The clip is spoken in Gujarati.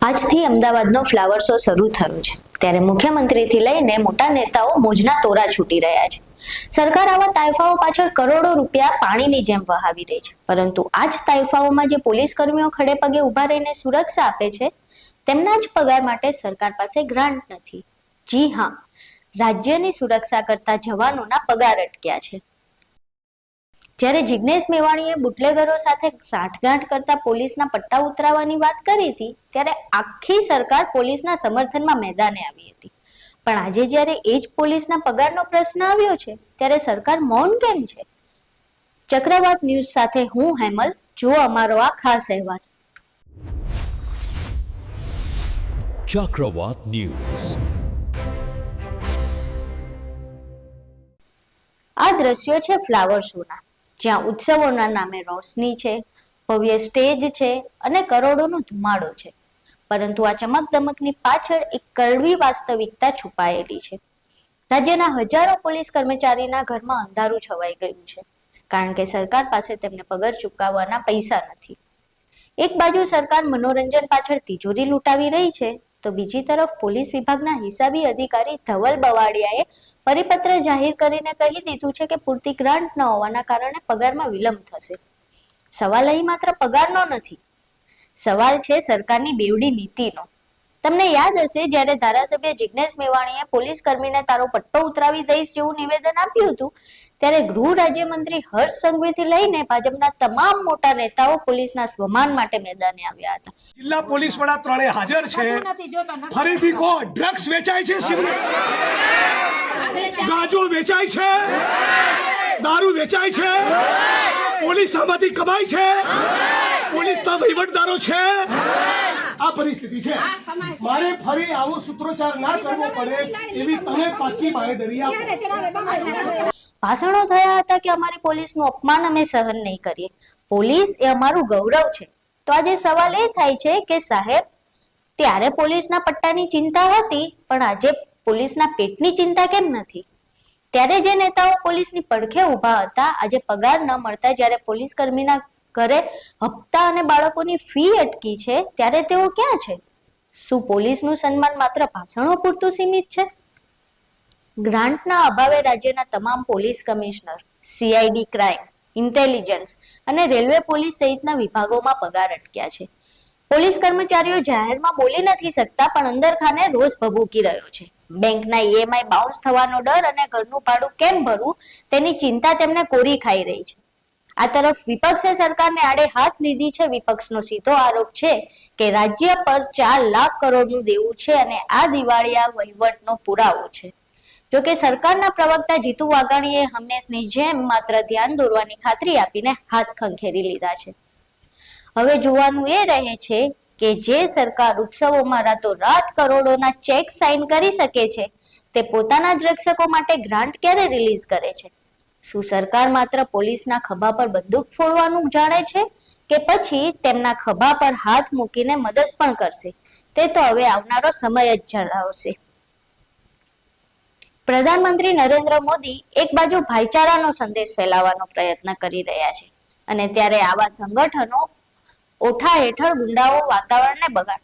આજથી અમદાવાદનો ફ્લાવર શો શરૂ થયો છે ત્યારે મુખ્યમંત્રીથી લઈને મોટા નેતાઓ મોજના તોરા છૂટી રહ્યા છે। સરકાર આવા તાઇફાઓ પાછળ કરોડો રૂપિયા પાણીની જેમ વહાવી રહી છે, પરંતુ આ જ તાઇફાઓમાં જે પોલીસ કર્મીઓ ખડે પગે ઊભા રહીને સુરક્ષા આપે છે તેમના જ પગાર માટે સરકાર પાસે ગ્રાન્ટ નથી। જી હા, રાજ્યની સુરક્ષા કરતા જવાનોના પગાર અટક્યા છે। જ્યારે જિગ્નેશ મેવાણીએ બુટલેગરો સાથે સાંઠગાંઠ કરતા પોલીસના પટ્ટા ઉતરાવવાની વાત કરી હતી ત્યારે આખી સરકાર પોલીસના સમર્થનમાં મેદાને આવી હતી, પણ આજે જ્યારે એ જ પોલીસના પગારનો પ્રશ્ન આવ્યો છે ત્યારે સરકાર મૌન કેમ છે? ચક્રવાત ન્યૂઝ સાથે હું હેમલ, જુઓ અમારો આ ખાસ અહેવાલ। ચક્રવાત ન્યૂઝ। આ દ્રશ્યો છે ફ્લાવર શોના, જ્યાં ઉત્સવોના નામે રોશની છે, ભવ્ય સ્ટેજ છે અને કરોડોનો ધુમાડો છે, પરંતુ આ ચમકદમકની પાછળ એક કડવી વાસ્તવિકતા છુપાયેલી છે। રાજ્યના હજારો પોલીસ કર્મચારીના ઘરમાં અંધારું છવાઈ ગયું છે, કારણ કે સરકાર પાસે તેમને પગાર ચૂકવવાના પૈસા નથી। એક બાજુ સરકાર મનોરંજન પાછળ તિજોરી લૂંટાવી રહી છે, તો બીજી તરફ પોલીસ વિભાગના હિસાબી અધિકારી ધવલ બવાડિયાએ પરિપત્ર જાહેર કરીને કહી દીધું છે કે પૂરતી ગ્રાન્ટ ન હોવાના કારણે પગારમાં વિલંબ થશે। સવાલ અહીં માત્ર પગારનો નથી, સવાલ છે સરકારની બેવડી નીતિનો। તમને યાદ હશે જ્યારે ધારાસભ્ય જિગ્નેશ મેવાણીએ પોલીસ કર્મીને તારો પટ્ટો ઉતરાવી દઈશ જેવું નિવેદન આપ્યું હતું ત્યારે ગૃહ રાજ્યમંત્રી હર્ષ સંઘવીથી લઈને ભાજપના તમામ મોટા નેતાઓ પોલીસના સ્વમાન માટે મેદાને આવ્યા હતા। જિલ્લા પોલીસ વડા ત્રણે હાજર છે। ફરીથી કો ડ્રગ્સ વેચાય છે, ગાંજો વેચાય છે, દારૂ વેચાય છે, પોલીસ આમાંથી કમાય છે, પોલીસના વહીવટદારો છે। આ પરિસ્થિતિ છે। મારે ફરી આવો સૂત્રોચ્ચાર ના કરવો પડે એવી તમે પાકી બાંહેધરી આપો। ભાષણો થયા હતા કે અમારી પોલીસનું અપમાન અમે સહન નહીં કરીએ, પોલીસ એ અમારું ગૌરવ છે। તો આજે સવાલ એ થાય છે કે સાહેબ, ત્યારે પોલીસના પટ્ટાની ચિંતા હતી, પણ આજે પોલીસના પેટની ચિંતા કેમ નથી? ત્યારે જે નેતાઓ પોલીસની પડખે ઊભા હતા, આજે પગાર ન મળતા જ્યારે પોલીસ કર્મીના ઘરે હપ્તા અને બાળકોની ફી અટકી છે ત્યારે તેઓ ક્યાં છે? શું પોલીસનું સન્માન માત્ર ભાષણો પૂરતું સીમિત છે? ગ્રાન્ટના અભાવે રાજ્યના તમામ police commissioner, CID crime, intelligence અને રેલવે પોલીસ સહિતના વિભાગોમાં પગાર અટક્યા છે। પોલીસ કર્મચારીઓ જાહેરમાં બોલી નથી શકતા, પણ અંદરખાને રોષ ભભૂકી રહ્યો છે। બેંકના ઈએમઆઈ બાઉન્સ થવાનો ડર અને ઘરનું ભાડું કેમ ભરવું તેની ચિંતા તેમને કોરી ખાઈ રહી છે। આ તરફ વિપક્ષે સરકારને આડે હાથ લીધી છે। વિપક્ષનો સીધો આરોપ છે કે રાજ્ય પર 4 લાખ કરોડનું દેવું છે અને આ દિવાળિયા વહીવટનો પુરાવો છે। જોકે સરકારના પ્રવક્તા જીતુ વાઘાણીએ હંમેશની જેમ માત્ર ધ્યાન દોરવાની ખાતરી આપીને હાથ ખંખેરી લીધા છે। હવે જોવાનું એ રહે છે કે જે સરકાર ઉત્સવોમાં રાતોરાત કરોડોના ચેક સાઇન કરી શકે છે, તે પોતાના જ રક્ષકો માટે ગ્રાન્ટ ક્યારે રિલીઝ કરે છે? શું સરકાર માત્ર પોલીસના ખભા પર બંદૂક ફોડવાનું જાણે છે કે પછી તેમના ખભા પર હાથ મૂકીને મદદ પણ કરશે? તે તો હવે આવનારો સમય જ જણાવશે। પ્રધાનમંત્રી નરેન્દ્ર મોદી એક બાજુ ભાઈચારાનો સંદેશ ફેલાવવાનો પ્રયત્ન કરી રહ્યા છે અને ત્યારે આવા સંગઠનો ઓઠા હેઠળ ગુંડાઓ વાતાવરણને બગાડ